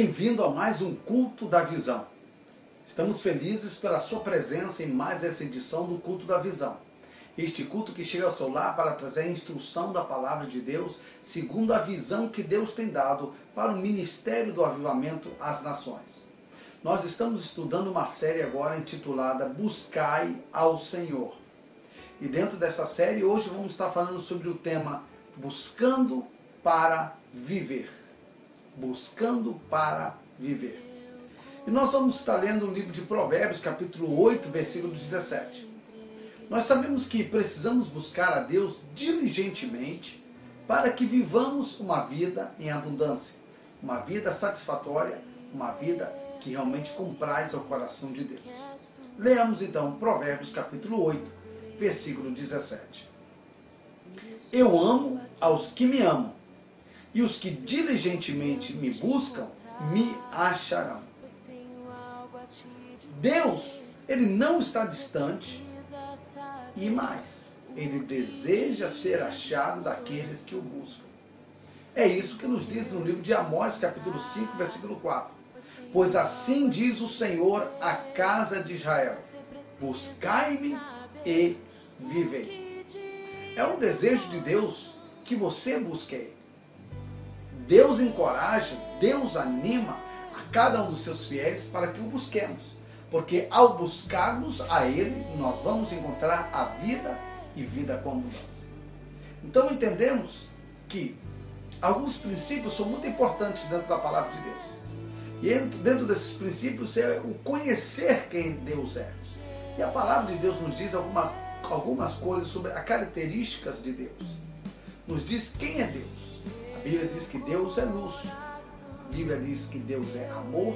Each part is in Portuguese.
Bem-vindo a mais um Culto da Visão. Estamos felizes pela sua presença em mais essa edição do Culto da Visão. Este culto que chega ao seu lar para trazer a instrução da Palavra de Deus, segundo a visão que Deus tem dado para o Ministério do Avivamento às Nações. Nós estamos estudando uma série agora intitulada Buscai ao Senhor. E dentro dessa série, hoje vamos estar falando sobre o tema Buscando para Viver. Buscando para viver. E nós vamos estar lendo o livro de Provérbios, capítulo 8, versículo 17. Nós sabemos que precisamos buscar a Deus diligentemente para que vivamos uma vida em abundância, uma vida satisfatória, uma vida que realmente compraz ao coração de Deus. Leamos então Provérbios, capítulo 8, versículo 17. Eu amo aos que me amam, e os que diligentemente me buscam, me acharão. Deus, Ele não está distante e mais, Ele deseja ser achado daqueles que o buscam. É isso que nos diz no livro de Amós, capítulo 5, versículo 4. Pois assim diz o Senhor à casa de Israel: buscai-me e vivei. É um desejo de Deus que você busque Ele. Deus encoraja, Deus anima a cada um dos seus fiéis para que o busquemos. Porque ao buscarmos a Ele, nós vamos encontrar a vida e vida com abundância. Então entendemos que alguns princípios são muito importantes dentro da palavra de Deus. E dentro desses princípios é o conhecer quem Deus é. E a palavra de Deus nos diz algumas coisas sobre as características de Deus. Nos diz quem é Deus. A Bíblia diz que Deus é luz, a Bíblia diz que Deus é amor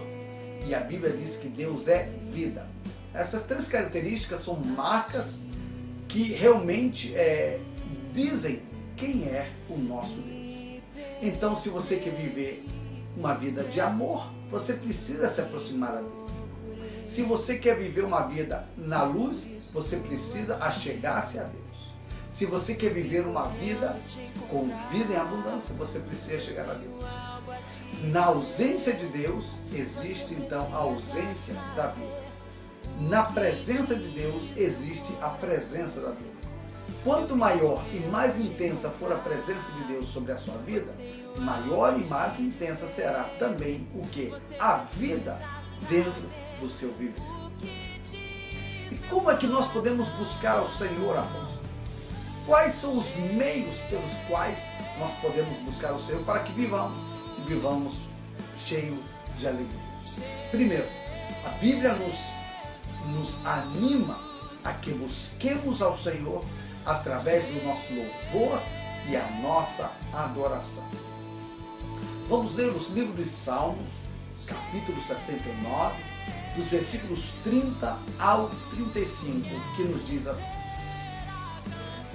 e a Bíblia diz que Deus é vida. Essas três características são marcas que realmente dizem quem é o nosso Deus. Então, se você quer viver uma vida de amor, você precisa se aproximar a Deus. Se você quer viver uma vida na luz, você precisa achegar-se a Deus. Se você quer viver uma vida com vida em abundância, você precisa chegar a Deus. Na ausência de Deus, existe então a ausência da vida. Na presença de Deus, existe a presença da vida. Quanto maior e mais intensa for a presença de Deus sobre a sua vida, maior e mais intensa será também o que? A vida dentro do seu viver. E como é que nós podemos buscar ao Senhor, apóstolo? Quais são os meios pelos quais nós podemos buscar o Senhor para que vivamos e vivamos cheio de alegria? Primeiro, a Bíblia nos anima a que busquemos ao Senhor através do nosso louvor e a nossa adoração. Vamos ler os livros de Salmos, capítulo 69, dos versículos 30 ao 35, que nos diz assim: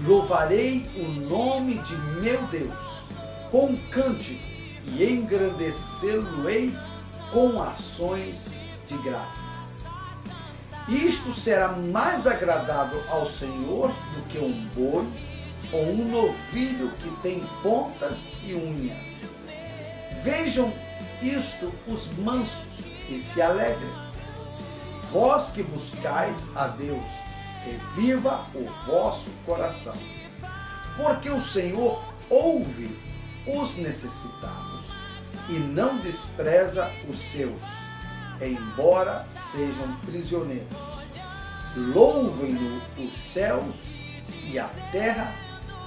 louvarei o nome de meu Deus com cântico e engrandecê-lo-ei com ações de graças. Isto será mais agradável ao Senhor do que um boi ou um novilho que tem pontas e unhas. Vejam isto os mansos e se alegrem. Vós que buscais a Deus, reviva o vosso coração, porque o Senhor ouve os necessitados e não despreza os seus, embora sejam prisioneiros. Louvem-no os céus e a terra,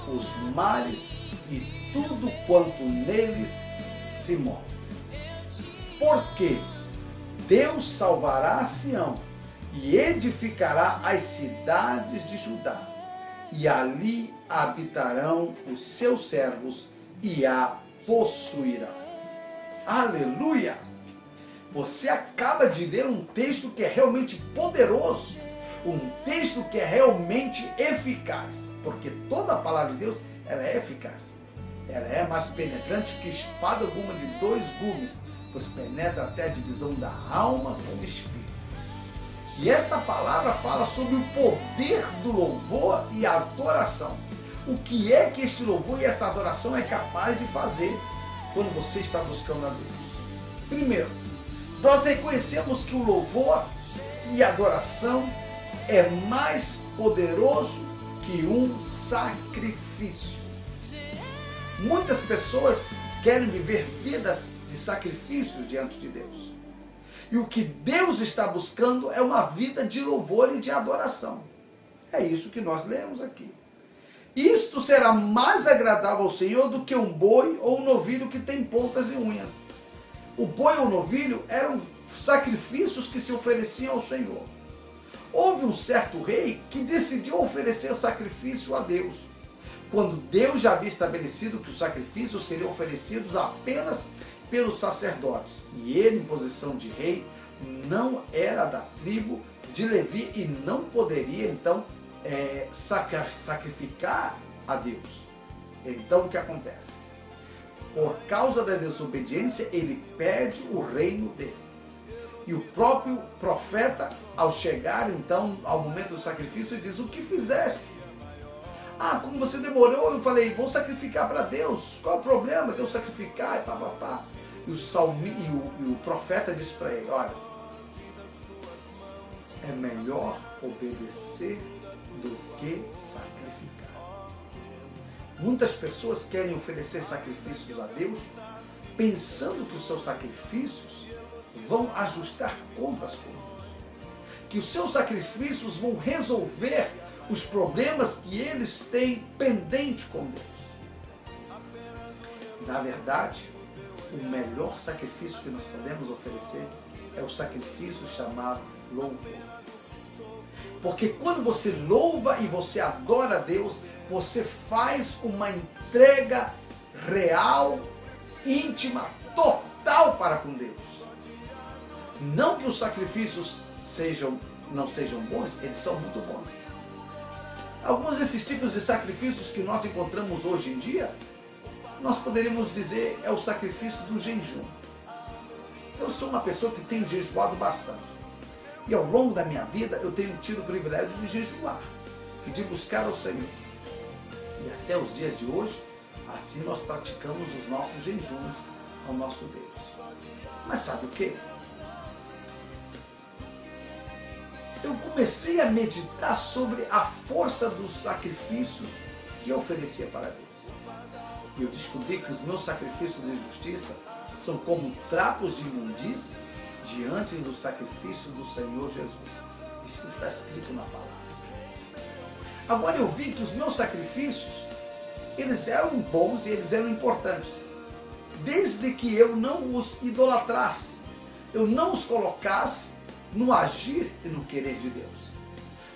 os mares e tudo quanto neles se move. Porque Deus salvará a Sião e edificará as cidades de Judá, e ali habitarão os seus servos e a possuirão. Aleluia! Você acaba de ler um texto que é realmente poderoso, um texto que é realmente eficaz, porque toda a palavra de Deus ela é eficaz. Ela é mais penetrante que espada alguma de dois gumes, pois penetra até a divisão da alma com o espírito. E esta palavra fala sobre o poder do louvor e a adoração. O que é que este louvor e esta adoração é capaz de fazer quando você está buscando a Deus? Primeiro, nós reconhecemos que o louvor e a adoração é mais poderoso que um sacrifício. Muitas pessoas querem viver vidas de sacrifícios diante de Deus. E o que Deus está buscando é uma vida de louvor e de adoração. É isso que nós lemos aqui. Isto será mais agradável ao Senhor do que um boi ou um novilho que tem pontas e unhas. O boi ou o novilho eram sacrifícios que se ofereciam ao Senhor. Houve um certo rei que decidiu oferecer sacrifício a Deus, quando Deus já havia estabelecido que os sacrifícios seriam oferecidos apenas pelos sacerdotes. E ele, em posição de rei, não era da tribo de Levi e não poderia, então, sacrificar a Deus. Então, o que acontece? Por causa da desobediência, ele perde o reino dele. E o próprio profeta, ao chegar então ao momento do sacrifício, diz: o que fizeste? Ah, como você demorou, eu falei, vou sacrificar para Deus. Qual é o problema de eu sacrificar? E pá, pá, pá. E o profeta diz para ele: olha, é melhor obedecer do que sacrificar. Muitas pessoas querem oferecer sacrifícios a Deus, pensando que os seus sacrifícios vão ajustar contas com Deus, que os seus sacrifícios vão resolver os problemas que eles têm pendente com Deus. Na verdade, o melhor sacrifício que nós podemos oferecer é o sacrifício chamado louvor. Porque quando você louva e você adora a Deus, você faz uma entrega real, íntima, total para com Deus. Não que os sacrifícios não sejam bons, eles são muito bons. Alguns desses tipos de sacrifícios que nós encontramos hoje em dia, nós poderíamos dizer é o sacrifício do jejum. Eu sou uma pessoa que tenho jejuado bastante. E ao longo da minha vida eu tenho tido o privilégio de jejuar e de buscar ao Senhor. E até os dias de hoje, assim nós praticamos os nossos jejuns ao nosso Deus. Mas sabe o que? Eu comecei a meditar sobre a força dos sacrifícios que eu oferecia para Deus. E eu descobri que os meus sacrifícios de justiça são como trapos de imundície diante do sacrifício do Senhor Jesus. Isso está escrito na palavra. Agora eu vi que os meus sacrifícios, eles eram bons e eles eram importantes, desde que eu não os idolatrasse, eu não os colocasse no agir e no querer de Deus.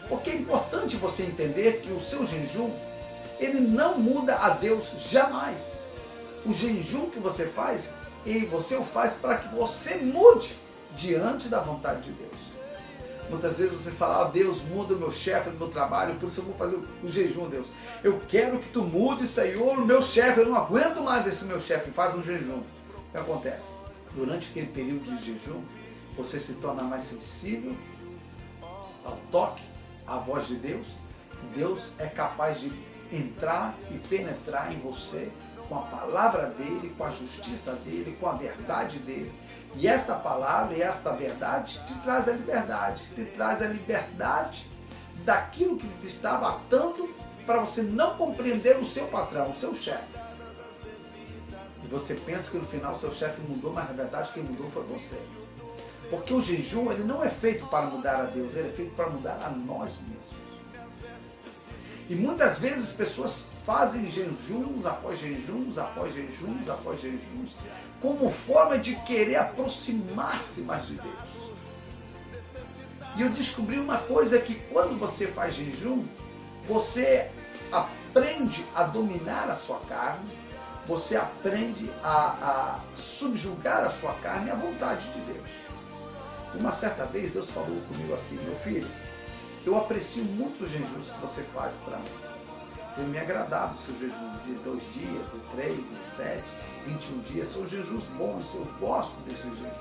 Porque é importante você entender que o seu jejum, ele não muda a Deus jamais. O jejum que você faz, e você o faz para que você mude diante da vontade de Deus. Muitas vezes você fala: oh, Deus, muda o meu chefe do meu trabalho, por isso eu vou fazer o jejum, Deus. Eu quero que tu mude, Senhor, o meu chefe, eu não aguento mais esse meu chefe, faz um jejum. O que acontece? Durante aquele período de jejum, você se torna mais sensível ao toque, à voz de Deus. Deus é capaz de entrar e penetrar em você com a palavra dele, com a justiça dele, com a verdade dele. E esta palavra e esta verdade te traz a liberdade daquilo que te estava atando para você não compreender o seu patrão, o seu chefe. E você pensa que no final o seu chefe mudou, mas na verdade quem mudou foi você. Porque o jejum, ele não é feito para mudar a Deus, ele é feito para mudar a nós mesmos. E muitas vezes pessoas fazem jejuns após jejuns, após jejuns, após jejuns, como forma de querer aproximar-se mais de Deus. E eu descobri uma coisa, que quando você faz jejum, você aprende a dominar a sua carne, você aprende a subjugar a sua carne à vontade de Deus. Uma certa vez Deus falou comigo assim: meu filho, eu aprecio muito os jejuns que você faz para mim. Tem me agradado o seu jejum de 2 dias, de 3, de 7, 21 dias. São jejuns bons, eu gosto desses jejuns.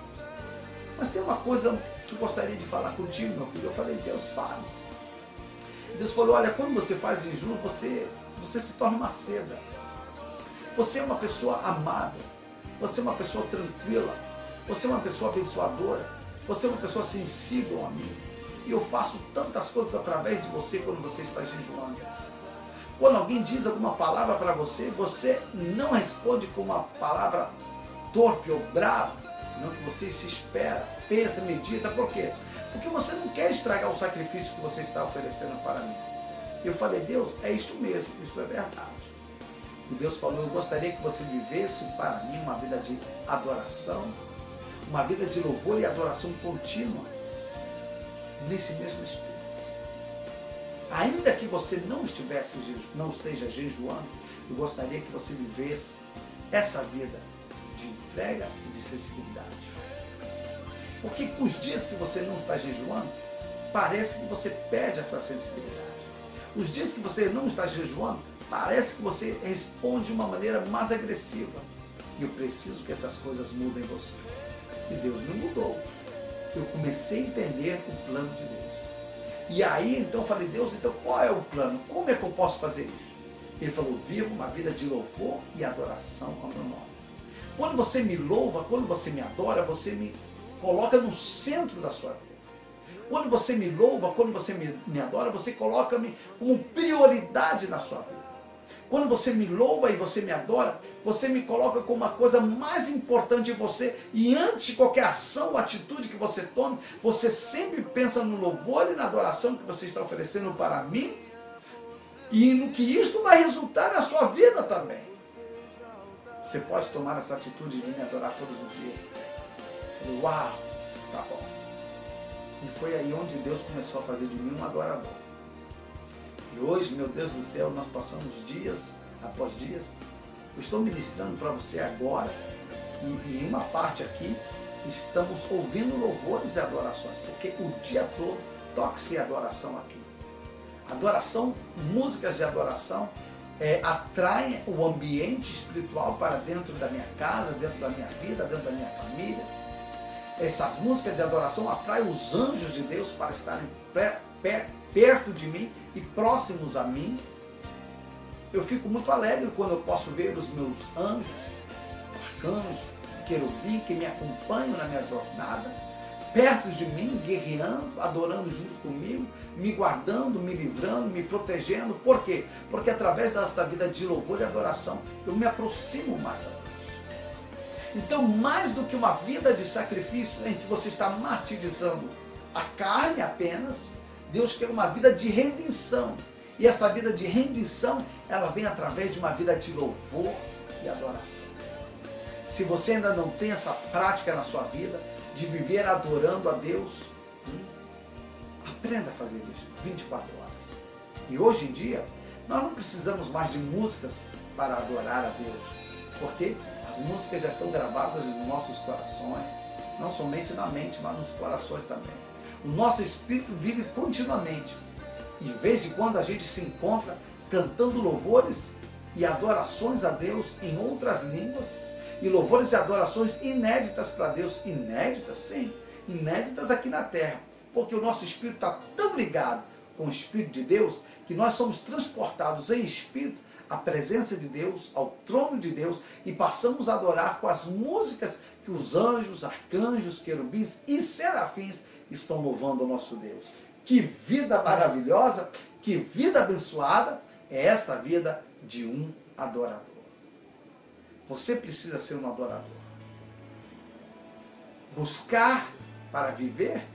Mas tem uma coisa que eu gostaria de falar contigo, meu filho. Eu falei: Deus, fale. Deus falou: olha, quando você faz jejum, você se torna uma seda. Você é uma pessoa amável. Você é uma pessoa tranquila. Você é uma pessoa abençoadora. Você é uma pessoa sensível a mim. E eu faço tantas coisas através de você quando você está jejuando. Quando alguém diz alguma palavra para você, você não responde com uma palavra torpe ou brava, senão que você se espera, pensa, medita. Por quê? Porque você não quer estragar o sacrifício que você está oferecendo para mim. Eu falei, Deus, é isso mesmo, isso é verdade. E Deus falou, eu gostaria que você vivesse para mim uma vida de adoração, uma vida de louvor e adoração contínua, nesse mesmo espírito. Ainda que você não esteja jejuando, eu gostaria que você vivesse essa vida de entrega e de sensibilidade. Porque os dias que você não está jejuando, parece que você perde essa sensibilidade. Os dias que você não está jejuando, parece que você responde de uma maneira mais agressiva. E eu preciso que essas coisas mudem em você. E Deus me mudou. Eu comecei a entender o plano de Deus. E aí, então, eu falei, Deus, então qual é o plano? Como é que eu posso fazer isso? Ele falou, viva uma vida de louvor e adoração ao meu nome. Quando você me louva, quando você me adora, você me coloca no centro da sua vida. Quando você me louva, quando você me adora, você coloca-me como prioridade na sua vida. Quando você me louva e você me adora, você me coloca como uma coisa mais importante em você. E antes de qualquer ação ou atitude que você tome, você sempre pensa no louvor e na adoração que você está oferecendo para mim. E no que isto vai resultar na sua vida também. Você pode tomar essa atitude de me adorar todos os dias. Uau, tá bom. E foi aí onde Deus começou a fazer de mim um adorador. E hoje, meu Deus do céu, nós passamos dias após dias. Eu estou ministrando para você agora. E em uma parte aqui, estamos ouvindo louvores e adorações. Porque o dia todo toca-se adoração aqui. Adoração, músicas de adoração, atraem o ambiente espiritual para dentro da minha casa, dentro da minha vida, dentro da minha família. Essas músicas de adoração atraem os anjos de Deus para estarem perto de mim e próximos a mim. Eu fico muito alegre quando eu posso ver os meus anjos, arcanjos, querubim, que me acompanham na minha jornada, perto de mim, guerreando, adorando junto comigo, me guardando, me livrando, me protegendo. Por quê? Porque através desta vida de louvor e adoração, eu me aproximo mais a Deus. Então, mais do que uma vida de sacrifício em que você está martirizando a carne apenas, Deus quer uma vida de redenção. E essa vida de redenção, ela vem através de uma vida de louvor e adoração. Se você ainda não tem essa prática na sua vida, de viver adorando a Deus, aprenda a fazer isso 24 horas. E hoje em dia, nós não precisamos mais de músicas para adorar a Deus. Porque as músicas já estão gravadas nos nossos corações, não somente na mente, mas nos corações também. O nosso espírito vive continuamente. E de vez em quando a gente se encontra cantando louvores e adorações a Deus em outras línguas, e louvores e adorações inéditas para Deus. Inéditas, sim, inéditas aqui na terra, porque o nosso espírito está tão ligado com o Espírito de Deus, que nós somos transportados em espírito à presença de Deus, ao trono de Deus, e passamos a adorar com as músicas que os anjos, arcanjos, querubins e serafins estão louvando ao nosso Deus. Que vida maravilhosa, que vida abençoada é esta vida de um adorador. Você precisa ser um adorador. Buscar para viver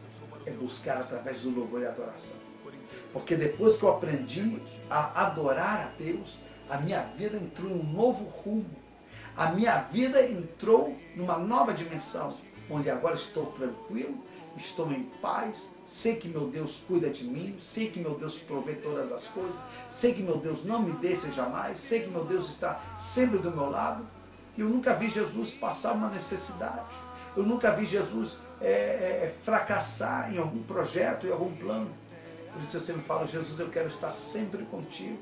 é buscar através do louvor e adoração. Porque depois que eu aprendi a adorar a Deus, a minha vida entrou em um novo rumo. A minha vida entrou numa nova dimensão, onde agora estou tranquilo, estou em paz, sei que meu Deus cuida de mim, sei que meu Deus provê todas as coisas, sei que meu Deus não me deixa jamais, sei que meu Deus está sempre do meu lado. E eu nunca vi Jesus passar uma necessidade. Eu nunca vi Jesus fracassar em algum projeto, em algum plano. Por isso eu sempre falo, Jesus, eu quero estar sempre contigo.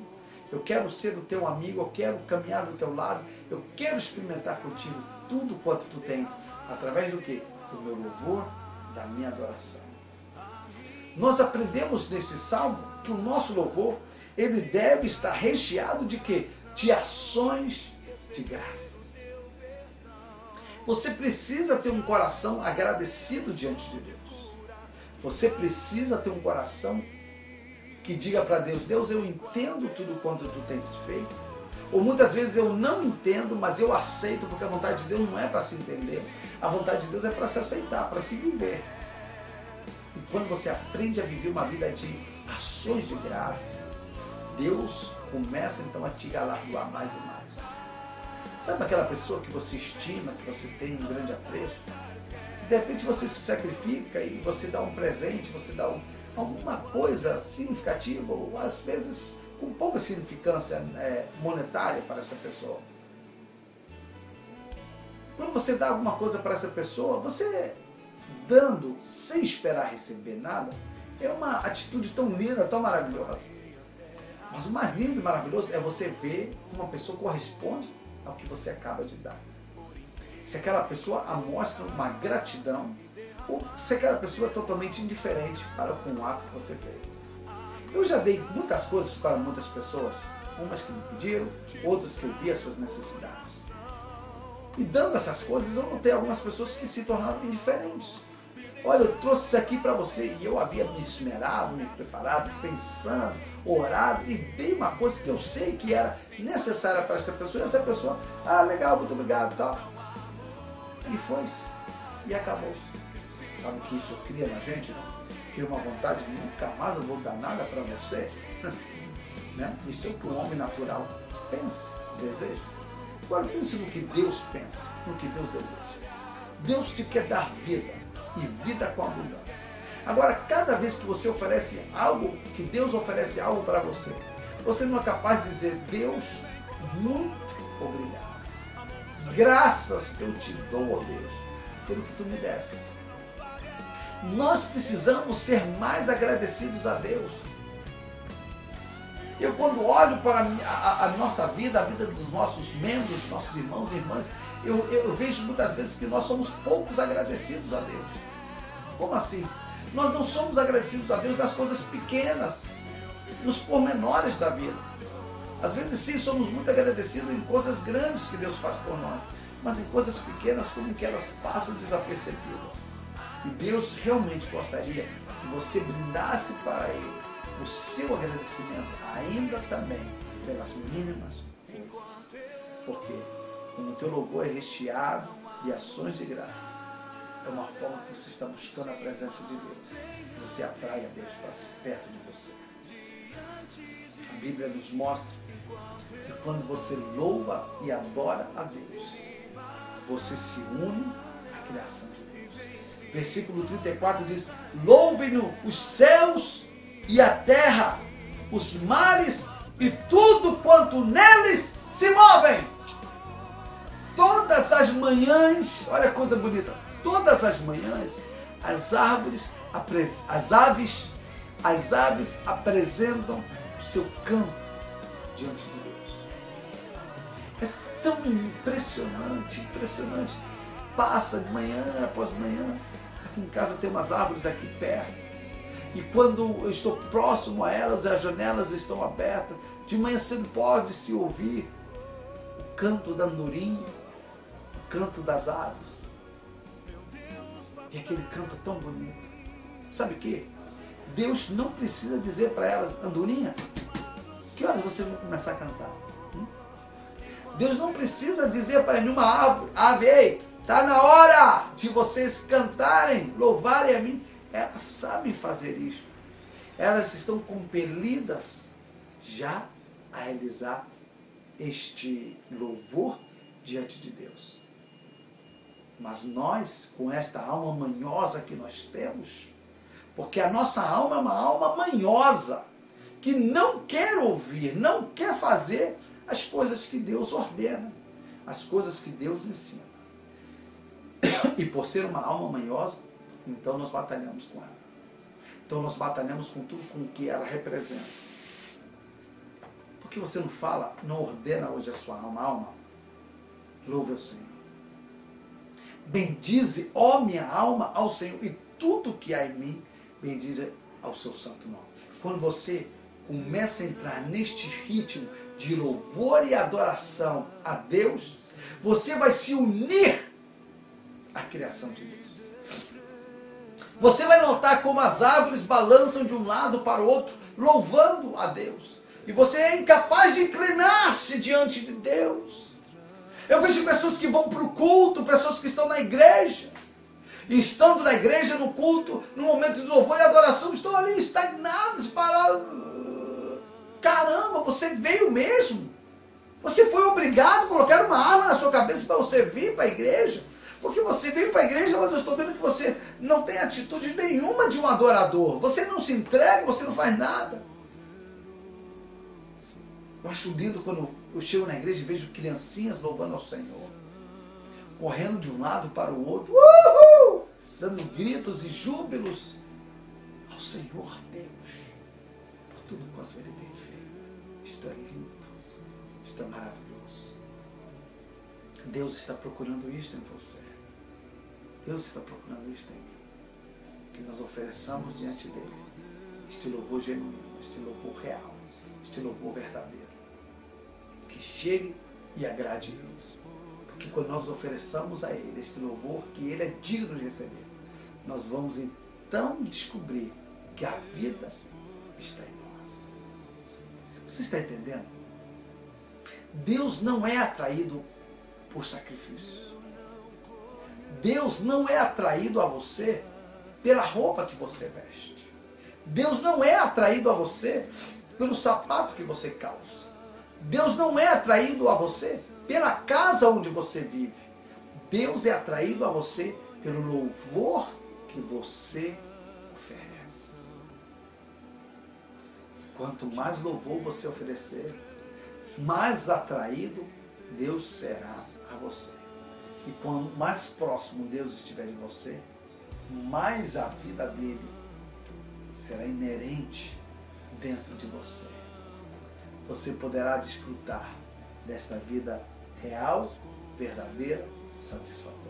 Eu quero ser o teu amigo, eu quero caminhar do teu lado, eu quero experimentar contigo tudo quanto tu tens. Através do quê? Do meu louvor, da minha adoração. Nós aprendemos nesse salmo que o nosso louvor, ele deve estar recheado de quê? De ações de graças. Você precisa ter um coração agradecido diante de Deus. Você precisa ter um coração que diga para Deus, Deus, eu entendo tudo quanto tu tens feito. Ou muitas vezes eu não entendo, mas eu aceito, porque a vontade de Deus não é para se entender. A vontade de Deus é para se aceitar, para se viver. E quando você aprende a viver uma vida de ações de graça, Deus começa então a te galardoar mais e mais. Sabe aquela pessoa que você estima, que você tem um grande apreço? De repente você se sacrifica e você dá um presente, você dá alguma coisa significativa, ou às vezes com pouca significância monetária para essa pessoa. Quando você dá alguma coisa para essa pessoa, você dando sem esperar receber nada, é uma atitude tão linda, tão maravilhosa. Mas o mais lindo e maravilhoso é você ver como uma pessoa corresponde ao que você acaba de dar. Se aquela pessoa mostra uma gratidão, ou se aquela pessoa é totalmente indiferente para com o ato que você fez. Eu já dei muitas coisas para muitas pessoas, umas que me pediram, outras que eu vi as suas necessidades. E dando essas coisas, eu notei algumas pessoas que se tornaram indiferentes. Olha, eu trouxe isso aqui para você, e eu havia me esmerado, me preparado, pensando, orado, e dei uma coisa que eu sei que era necessária para essa pessoa, e essa pessoa, legal, muito obrigado, tal. E foi-se, e acabou-se. Sabe o que isso cria na gente? Cria uma vontade de nunca mais eu vou dar nada para você. Né? Isso é o que o homem natural pensa, deseja. Agora pense no que Deus pensa, no que Deus deseja. Deus te quer dar vida, e vida com abundância. Agora, cada vez que você oferece algo, que Deus oferece algo para você, você não é capaz de dizer, Deus, muito obrigado. Graças eu te dou, ó Deus, pelo que tu me destes. Nós precisamos ser mais agradecidos a Deus. Eu quando olho para a nossa vida, a vida dos nossos membros, nossos irmãos e irmãs, eu vejo muitas vezes que nós somos poucos agradecidos a Deus. Como assim? Nós não somos agradecidos a Deus nas coisas pequenas, nos pormenores da vida. Às vezes sim, somos muito agradecidos em coisas grandes que Deus faz por nós, mas em coisas pequenas como que elas passam desapercebidas. E Deus realmente gostaria que você brindasse para Ele o seu agradecimento, ainda também pelas mínimas coisas. Porque quando o teu louvor é recheado de ações de graça, é uma forma que você está buscando a presença de Deus. Que você atrai a Deus para perto de você. A Bíblia nos mostra que quando você louva e adora a Deus, você se une à criação de Deus. Versículo 34 diz, louvem-no os céus e a terra, os mares e tudo quanto neles se movem. Todas as manhãs, olha a coisa bonita, todas as manhãs, as aves apresentam o seu canto diante de Deus. É tão impressionante, impressionante. Passa de manhã após manhã. Aqui em casa tem umas árvores aqui perto. E quando eu estou próximo a elas, as janelas estão abertas. De manhã cedo pode-se ouvir o canto da andorinha, o canto das aves. E aquele canto tão bonito. Sabe o que? Deus não precisa dizer para elas, andorinha, que horas vocês vão começar a cantar? Deus não precisa dizer para nenhuma ave, ei, está na hora de vocês cantarem, louvarem a mim. Elas sabem fazer isso. Elas estão compelidas já a realizar este louvor diante de Deus. Mas nós, com esta alma manhosa que nós temos, porque a nossa alma é uma alma manhosa, que não quer ouvir, não quer fazer as coisas que Deus ordena, as coisas que Deus ensina. E por ser uma alma manhosa, então nós batalhamos com ela. Então nós batalhamos com tudo com o que ela representa. Por que você não fala, não ordena hoje a sua alma? Alma, louve ao Senhor. Bendize, ó minha alma, ao Senhor, e tudo que há em mim, bendize ao seu santo nome. Quando você começa a entrar neste ritmo de louvor e adoração a Deus, você vai se unir a criação de Deus. Você vai notar como as árvores balançam de um lado para o outro, louvando a Deus. E você é incapaz de inclinar-se diante de Deus. Eu vejo pessoas que vão para o culto, pessoas que estão na igreja. E estando na igreja, no culto, no momento de louvor e adoração, estão ali estagnados, parados. Caramba, você veio mesmo? Você foi obrigado a colocar uma arma na sua cabeça para você vir para a igreja? Porque você veio para a igreja, mas eu estou vendo que você não tem atitude nenhuma de um adorador. Você não se entrega, você não faz nada. Eu acho lindo quando eu chego na igreja e vejo criancinhas louvando ao Senhor. Correndo de um lado para o outro. Uhul! Dando gritos e júbilos ao Senhor Deus. Por tudo quanto Ele tem feito. Isto é lindo. Isto é maravilhoso. Deus está procurando isto em você. Deus está procurando isto em mim. Que nós ofereçamos diante dEle este louvor genuíno, este louvor real, este louvor verdadeiro. Que chegue e agrade Ele. Porque quando nós ofereçamos a Ele este louvor que Ele é digno de receber, nós vamos então descobrir que a vida está em nós. Você está entendendo? Deus não é atraído por sacrifício. Deus não é atraído a você pela roupa que você veste. Deus não é atraído a você pelo sapato que você calça. Deus não é atraído a você pela casa onde você vive. Deus é atraído a você pelo louvor que você oferece. Quanto mais louvor você oferecer, mais atraído Deus será a você. E quanto mais próximo Deus estiver de você, mais a vida dele será inerente dentro de você. Você poderá desfrutar desta vida real, verdadeira, satisfatória.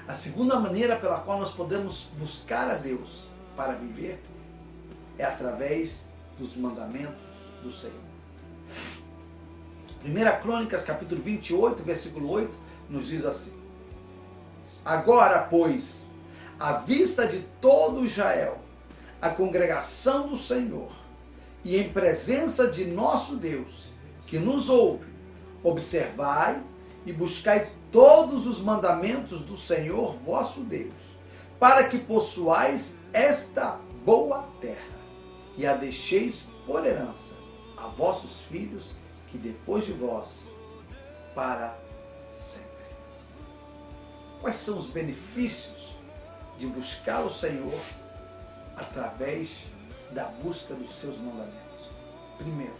A segunda maneira pela qual nós podemos buscar a Deus para viver é através dos mandamentos do Senhor. 1 Crônicas, capítulo 28, versículo 8, nos diz assim: Agora, pois, à vista de todo Israel, a congregação do Senhor, e em presença de nosso Deus, que nos ouve, observai e buscai todos os mandamentos do Senhor vosso Deus, para que possuais esta boa terra, e a deixeis por herança a vossos filhos, que depois de vós, para sempre. Quais são os benefícios de buscar o Senhor através da busca dos seus mandamentos? Primeiro,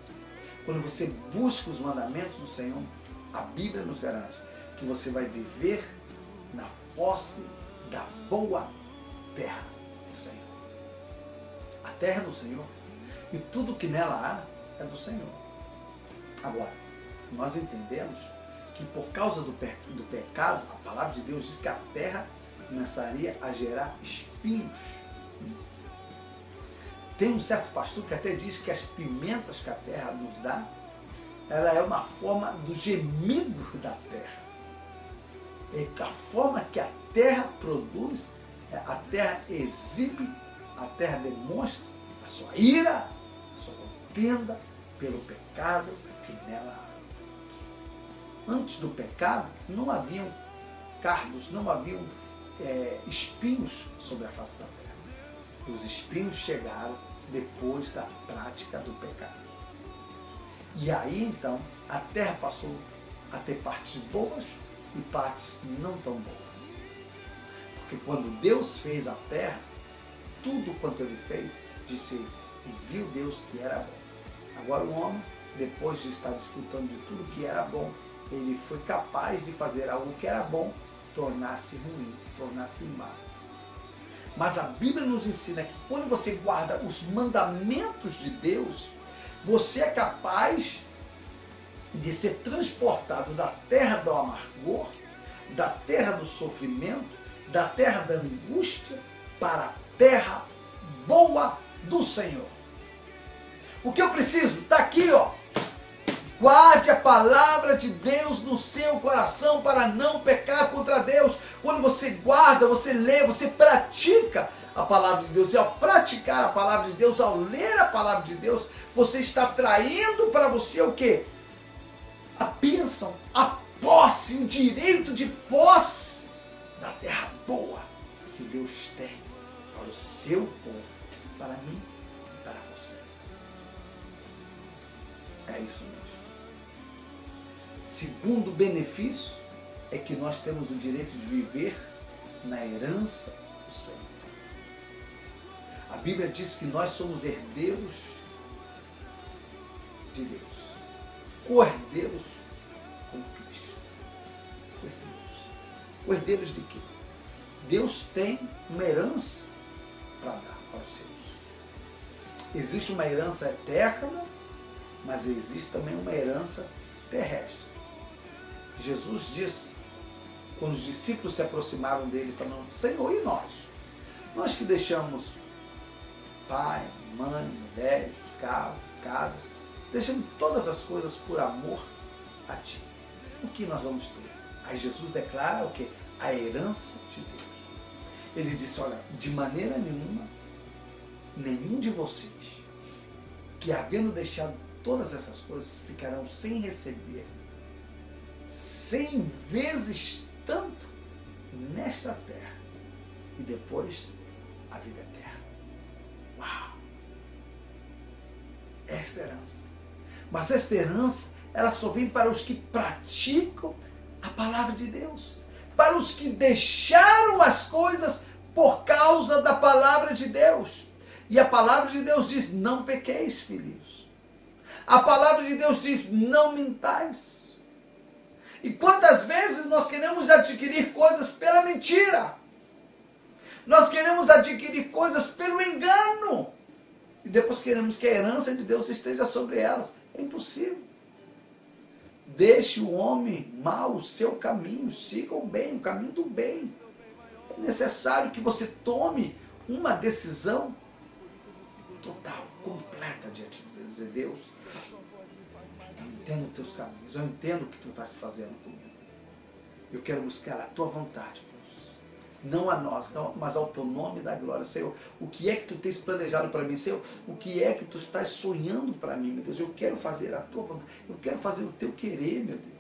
quando você busca os mandamentos do Senhor, a Bíblia nos garante que você vai viver na posse da boa terra do Senhor. A terra do Senhor e tudo que nela há é do Senhor. Agora, nós entendemos que por causa do pecado, a palavra de Deus diz que a terra começaria a gerar espinhos. Tem um certo pastor que até diz que as pimentas que a terra nos dá, ela é uma forma do gemido da terra. É a forma que a terra produz, a terra exibe, a terra demonstra a sua ira, a sua contenda pelo pecado que nela há. Antes do pecado, não haviam cardos, não haviam espinhos sobre a face da terra. Os espinhos chegaram depois da prática do pecado. E aí, então, a terra passou a ter partes boas e partes não tão boas. Porque quando Deus fez a terra, tudo quanto Ele fez, disse e viu Deus que era bom. Agora o homem, depois de estar desfrutando de tudo que era bom, ele foi capaz de fazer algo que era bom, tornar-se ruim, tornar-se mal. Mas a Bíblia nos ensina que quando você guarda os mandamentos de Deus, você é capaz de ser transportado da terra do amargor, da terra do sofrimento, da terra da angústia, para a terra boa do Senhor. O que eu preciso? Está aqui, ó. Guarde a palavra de Deus no seu coração para não pecar contra Deus. Quando você guarda, você lê, você pratica a palavra de Deus. E ao praticar a palavra de Deus, ao ler a palavra de Deus, você está traindo para você o quê? A bênção, a posse, o direito de posse da terra boa que Deus tem para o seu povo, para mim e para você. É isso mesmo. Segundo benefício é que nós temos o direito de viver na herança do Senhor. A Bíblia diz que nós somos herdeiros de Deus, co-herdeiros com Cristo. Co-herdeiros de quê? Deus tem uma herança para dar para os seus. Existe uma herança eterna, mas existe também uma herança terrestre. Jesus disse, quando os discípulos se aproximaram dele, falando: Senhor, e nós? Nós que deixamos pai, mãe, mulheres, carros, casas, deixando todas as coisas por amor a ti. O que nós vamos ter? Aí Jesus declara o quê? A herança de Deus. Ele disse: olha, de maneira nenhuma, nenhum de vocês que, havendo deixado todas essas coisas, ficarão sem receber 100 vezes tanto nesta terra e depois a vida eterna. Uau! Esta herança. Mas esta herança, ela só vem para os que praticam a palavra de Deus. Para os que deixaram as coisas por causa da palavra de Deus. E a palavra de Deus diz: não pequeis, filhos. A palavra de Deus diz: não mintais. E quantas vezes nós queremos adquirir coisas pela mentira? Nós queremos adquirir coisas pelo engano. E depois queremos que a herança de Deus esteja sobre elas. É impossível. Deixe o homem mau o seu caminho, siga o bem, o caminho do bem. É necessário que você tome uma decisão total, completa diante de Deus. Dizer: Deus, eu entendo os teus caminhos, eu entendo o que tu estás fazendo comigo. Eu quero buscar a tua vontade, Deus. Não a nós, mas ao teu nome da glória. Senhor, o que é que tu tens planejado para mim? Senhor, o que é que tu estás sonhando para mim, meu Deus? Eu quero fazer a tua vontade, eu quero fazer o teu querer, meu Deus.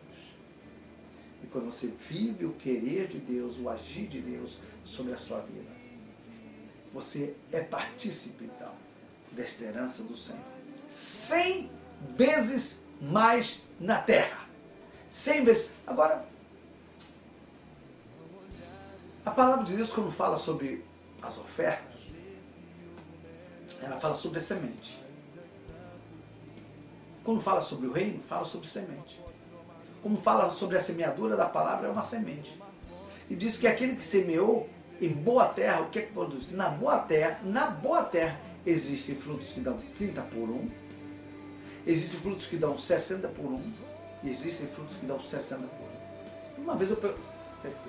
E quando você vive o querer de Deus, o agir de Deus sobre a sua vida, você é partícipe, então, desta herança do Senhor. 100 vezes mais na terra. 100 vezes. Agora, a palavra de Deus, quando fala sobre as ofertas, ela fala sobre a semente. Quando fala sobre o reino, fala sobre semente. Como fala sobre a semeadura da palavra, é uma semente. E diz que aquele que semeou em boa terra, o que é que produz? Na boa terra, existem frutos que dão 30 por 1, existem frutos que dão 60 por 1, e existem frutos que dão 60 por 1. Uma vez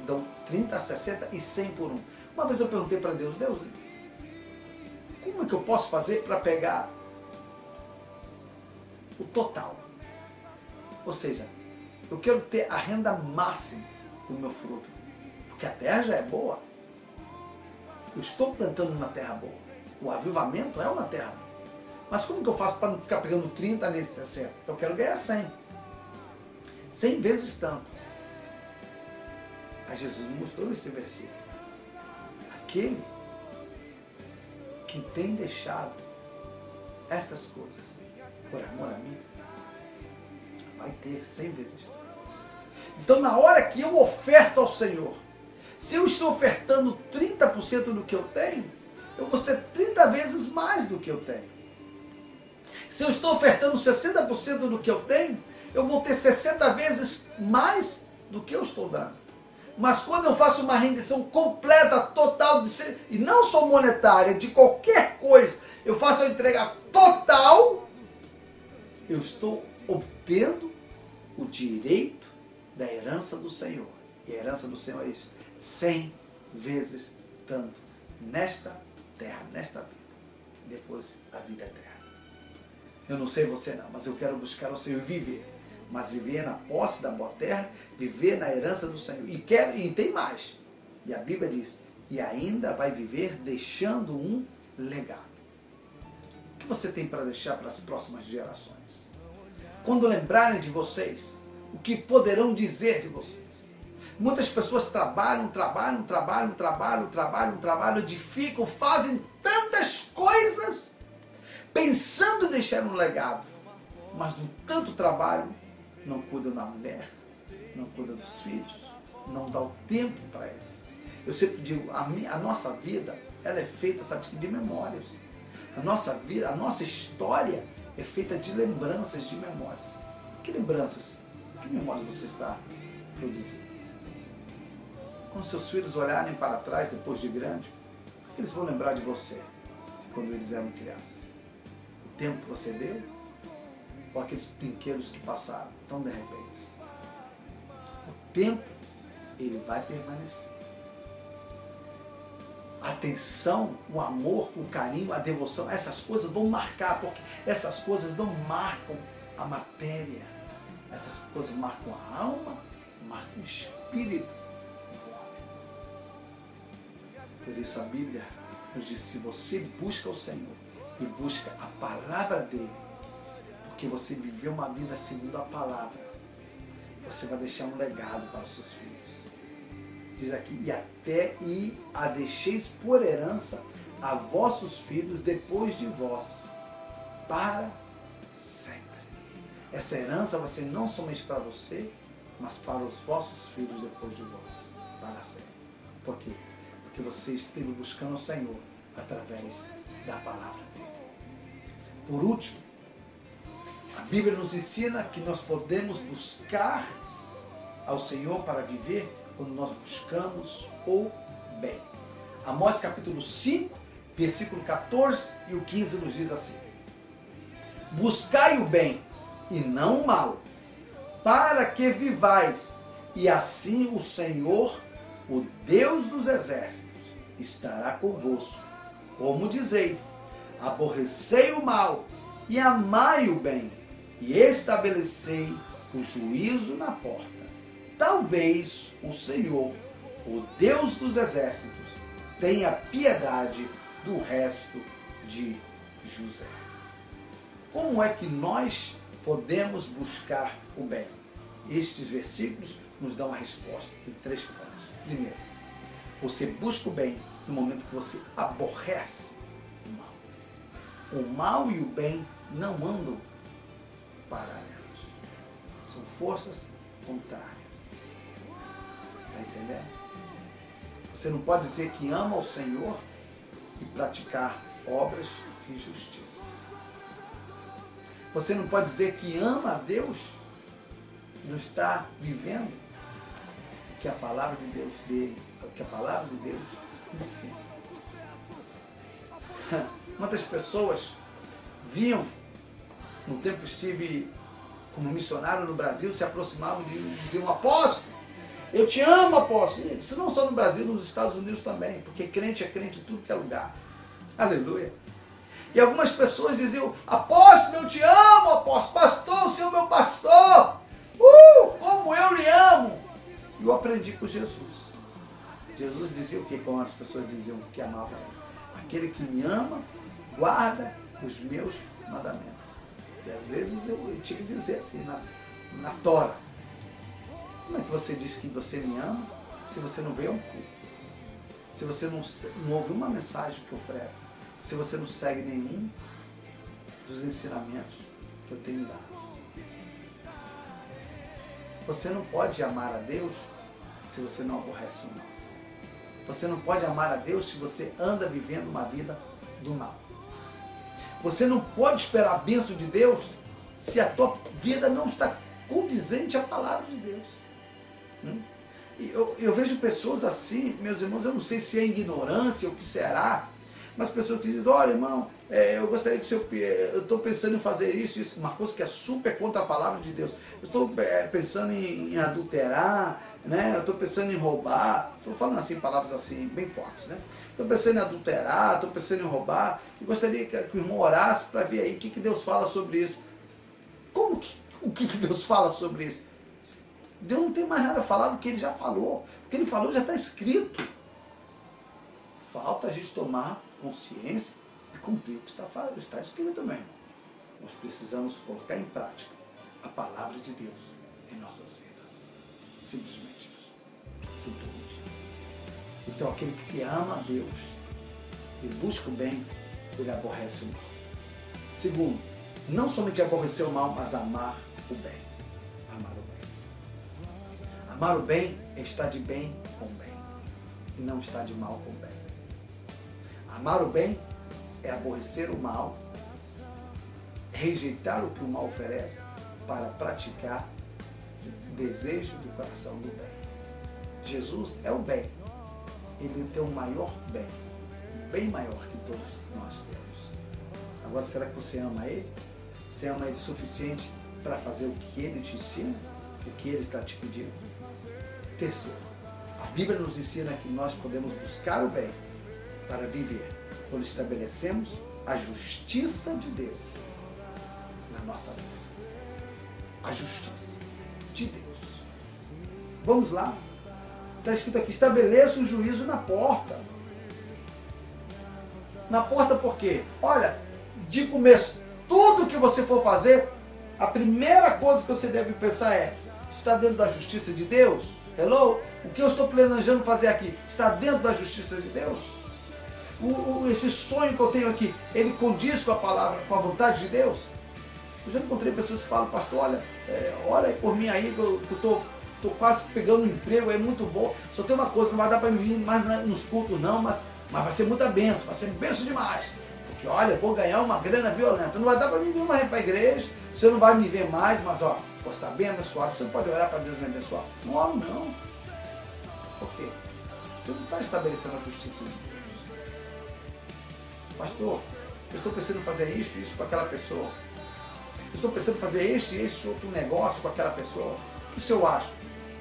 dão 30, 60 e 100 por 1. Uma vez eu perguntei para Deus: Deus, como é que eu posso fazer para pegar o total? Ou seja, eu quero ter a renda máxima do meu fruto, porque a terra já é boa. Eu estou plantando uma terra boa. O avivamento é uma terra boa. Mas como que eu faço para não ficar pegando 30 nesse 60? Eu quero ganhar 100. 100 vezes tanto. Aí Jesus me mostrou esse versículo. Aquele que tem deixado estas coisas por amor a mim, vai ter 100 vezes tanto. Então, na hora que eu oferto ao Senhor, se eu estou ofertando 30% do que eu tenho, eu vou ter 30 vezes mais do que eu tenho. Se eu estou ofertando 60% do que eu tenho, eu vou ter 60 vezes mais do que eu estou dando. Mas quando eu faço uma rendição completa, total, e não só monetária, de qualquer coisa, eu faço a entrega total, eu estou obtendo o direito da herança do Senhor. E a herança do Senhor é isso: 100 vezes tanto nesta terra, nesta vida, depois a vida eterna. Eu não sei você não, mas eu quero buscar o Senhor e viver mas viver na posse da boa terra, viver na herança do Senhor. E tem mais. E a Bíblia diz, e ainda vai viver deixando um legado. O que você tem para deixar para as próximas gerações? Quando lembrarem de vocês, o que poderão dizer de vocês? Muitas pessoas trabalham, edificam, fazem tantas coisas, pensando em deixar um legado, mas do tanto trabalho, não cuida da mulher, não cuida dos filhos, não dá o tempo para eles. Eu sempre digo, a nossa vida, ela é feita, sabe, de memórias. A nossa vida, a nossa história é feita de lembranças, de memórias. Que lembranças, que memórias você está produzindo? Quando seus filhos olharem para trás depois de grande, o que eles vão lembrar de você, de quando eles eram crianças? O tempo que você deu? Ou aqueles brinquedos que passaram tão de repente? O tempo, ele vai permanecer. A atenção, o amor, o carinho, a devoção, essas coisas vão marcar, porque essas coisas não marcam a matéria. Essas coisas marcam a alma, marcam o espírito. Por isso a Bíblia nos diz, se você busca o Senhor e busca a palavra dele, porque você viveu uma vida segundo a palavra, você vai deixar um legado para os seus filhos. Diz aqui, e a deixeis por herança a vossos filhos depois de vós, para sempre. Essa herança vai ser não somente para você, mas para os vossos filhos depois de vós, para sempre. Por quê? Porque você esteve buscando o Senhor através da palavra dele. Por último, a Bíblia nos ensina que nós podemos buscar ao Senhor para viver quando nós buscamos o bem. Amós capítulo 5, versículo 14 e o 15 nos diz assim: buscai o bem e não o mal, para que vivais, e assim o Senhor, o Deus dos exércitos, estará convosco. Como dizeis, aborrecei o mal e amai o bem, e estabelecei o juízo na porta. Talvez o Senhor, o Deus dos exércitos, tenha piedade do resto de José. Como é que nós podemos buscar o bem? Estes versículos nos dão a resposta em 3 pontos. Primeiro, você busca o bem no momento que você aborrece o mal. O mal e o bem não andam paralelos. São forças contrárias. Está entendendo? Você não pode dizer que ama o Senhor e praticar obras de injustiça. Você não pode dizer que ama a Deus e não está vivendo o que a palavra de Deus dele, o que a palavra de Deus ensina. Muitas pessoas viam, no tempo que estive como missionário no Brasil, se aproximavam de mim e diziam: apóstolo, eu te amo, apóstolo. Isso não só no Brasil, nos Estados Unidos também, porque crente é crente em tudo que é lugar. Aleluia. E algumas pessoas diziam: apóstolo, eu te amo, apóstolo. Pastor, o senhor é meu pastor. Como eu lhe amo. E eu aprendi com Jesus. Jesus dizia o que? Como as pessoas diziam que amavam ele: aquele que me ama, guarda os meus mandamentos. E às vezes eu tinha que dizer assim, na tora: como é que você diz que você me ama se você não veio ao culto? Se você não ouve uma mensagem que eu prego? Se você não segue nenhum dos ensinamentos que eu tenho dado? Você não pode amar a Deus se você não aborrece o mal. Você não pode amar a Deus se você anda vivendo uma vida do mal. Você não pode esperar a bênção de Deus se a tua vida não está condizente à palavra de Deus. Eu vejo pessoas assim, meus irmãos, eu não sei se é ignorância ou o que será, mas pessoas que dizem: olha, irmão, eu gostaria que eu estou pensando em fazer isso, uma coisa que é super contra a palavra de Deus. Eu estou pensando em adulterar, né? Eu estou pensando em roubar. Estou falando assim, palavras assim, bem fortes, né? Estou pensando em adulterar, estou pensando em roubar, e gostaria que o irmão orasse para ver aí o que Deus fala sobre isso. O que Deus fala sobre isso? Deus não tem mais nada a falar do que ele já falou. O que ele falou já está escrito. Falta a gente tomar consciência e cumprir o que está escrito mesmo. Nós precisamos colocar em prática a palavra de Deus em nossas vidas. Simplesmente isso. Simplesmente. Então aquele que ama a Deus e busca o bem, ele aborrece o mal. Segundo, não somente aborrecer o mal, mas amar o bem. Amar o bem. Amar o bem é estar de bem com o bem. E não estar de mal com o bem. Amar o bem é aborrecer o mal, rejeitar o que o mal oferece para praticar o desejo do coração do bem. Jesus é o bem. Ele tem o maior bem. Um bem maior que todos nós temos. Agora, será que você ama Ele? Você ama Ele o suficiente para fazer o que Ele te ensina? O que Ele está te pedindo? Terceiro, a Bíblia nos ensina que nós podemos buscar o bem para viver quando estabelecemos a justiça de Deus na nossa vida. A justiça de Deus. Vamos lá. Está escrito aqui, estabeleça o juízo na porta. Na porta por quê? Olha, de começo, tudo que você for fazer, a primeira coisa que você deve pensar é, está dentro da justiça de Deus? Hello? O que eu estou planejando fazer aqui, está dentro da justiça de Deus? Esse sonho que eu tenho aqui, ele condiz com a palavra, com a vontade de Deus? Eu já encontrei pessoas que falam, pastor, olha, ora por mim aí, que eu estou quase pegando um emprego, é muito bom, só tem uma coisa, não vai dar para me vir mais nos cultos não, mas vai ser muita bênção, vai ser bênção demais. Porque olha, eu vou ganhar uma grana violenta, não vai dar para mim vir mais para a igreja, você não vai me ver mais, mas ó, você está bem abençoado, você não pode orar para Deus me abençoar. Não oro não. Por quê? Você não está estabelecendo a justiça de Deus. Pastor, eu estou pensando em fazer isso com aquela pessoa. Eu estou pensando em fazer este outro negócio com aquela pessoa. O que o senhor acha?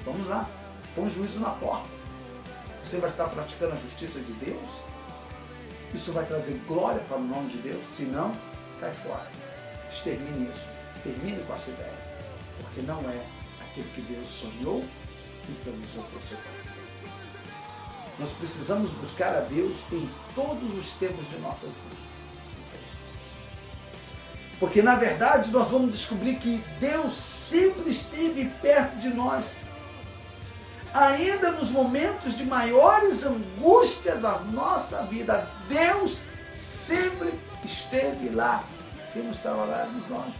Vamos lá, põe o juízo na porta. Você vai estar praticando a justiça de Deus? Isso vai trazer glória para o nome de Deus? Se não, cai fora. Extermine isso. Termine com essa ideia. Porque não é aquilo que Deus sonhou e planejou para o seu coração. Nós precisamos buscar a Deus em todos os tempos de nossas vidas. Porque na verdade nós vamos descobrir que Deus sempre esteve perto de nós. Ainda nos momentos de maiores angústias da nossa vida, Deus sempre esteve lá. Quem não estava lá éramos nós.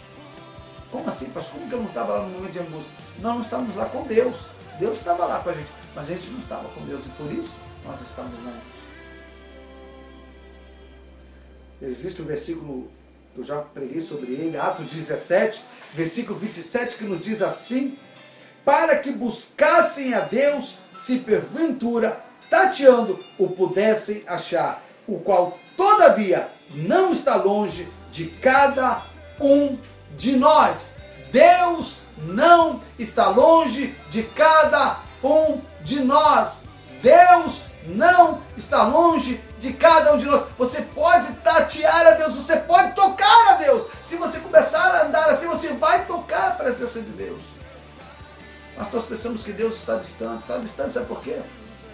Como assim, pastor? Como que eu não estava lá no momento de angústia? Nós não estávamos lá com Deus. Deus estava lá com a gente, mas a gente não estava com Deus e por isso nós estamos na angústia. Existe um versículo que eu já preguei sobre ele, Atos 17, versículo 27, que nos diz assim: para que buscassem a Deus, se porventura, tateando, o pudessem achar, o qual, todavia, não está longe de cada um de nós. Deus não está longe de cada um de nós. Deus não está longe de cada um de nós. Você pode tatear a Deus, você pode tocar a Deus. Se você começar a andar assim, você vai tocar a presença de Deus. Mas nós pensamos que Deus está distante. Está distante, sabe por quê?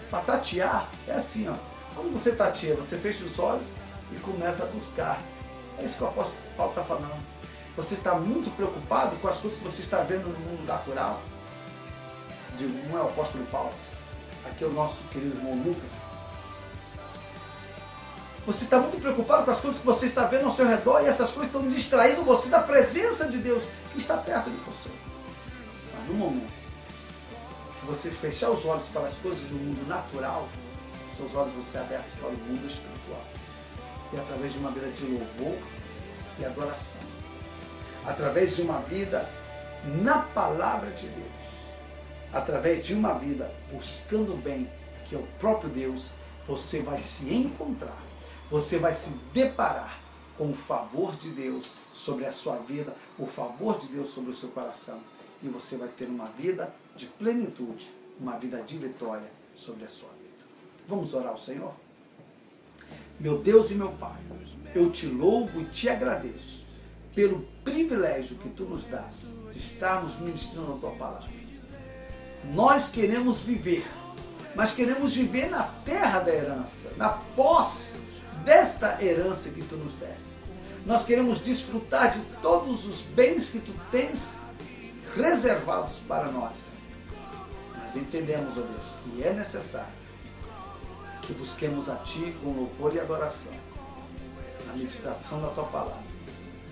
Para tatear é assim, ó. Quando você tateia, você fecha os olhos e começa a buscar. É isso que o apóstolo Paulo está falando. Você está muito preocupado com as coisas que você está vendo no mundo natural. Não é o apóstolo Paulo. Aqui é o nosso querido irmão Lucas. Você está muito preocupado com as coisas que você está vendo ao seu redor e essas coisas estão distraindo você da presença de Deus que está perto de você. Mas no momento que você fechar os olhos para as coisas do mundo natural, seus olhos vão ser abertos para o mundo espiritual. E através de uma vida de louvor e adoração. Através de uma vida na palavra de Deus. Através de uma vida buscando o bem, que é o próprio Deus, você vai se encontrar, você vai se deparar com o favor de Deus sobre a sua vida, o favor de Deus sobre o seu coração, e você vai ter uma vida de plenitude, uma vida de vitória sobre a sua vida. Vamos orar ao Senhor? Meu Deus e meu Pai, eu te louvo e te agradeço, pelo privilégio que tu nos dás de estarmos ministrando a tua palavra. Nós queremos viver, mas queremos viver na terra da herança, na posse desta herança que tu nos deste. Nós queremos desfrutar de todos os bens que tu tens reservados para nós. Mas entendemos, ó Deus, que é necessário que busquemos a Ti com louvor e adoração, na meditação da Tua palavra,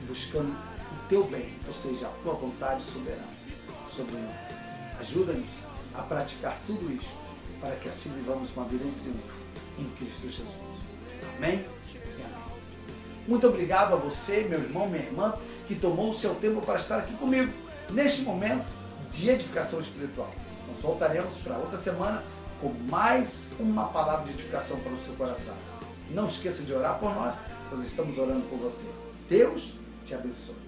buscando o Teu bem, ou seja, a Tua vontade soberana sobre nós. Ajuda-nos a praticar tudo isso, para que assim vivamos uma vida em triunfo em Cristo Jesus. Amém e amém. Muito obrigado a você, meu irmão, minha irmã, que tomou o seu tempo para estar aqui comigo, neste momento de edificação espiritual. Nós voltaremos para outra semana com mais uma palavra de edificação para o seu coração. Não esqueça de orar por nós estamos orando por você. Deus te abençoe.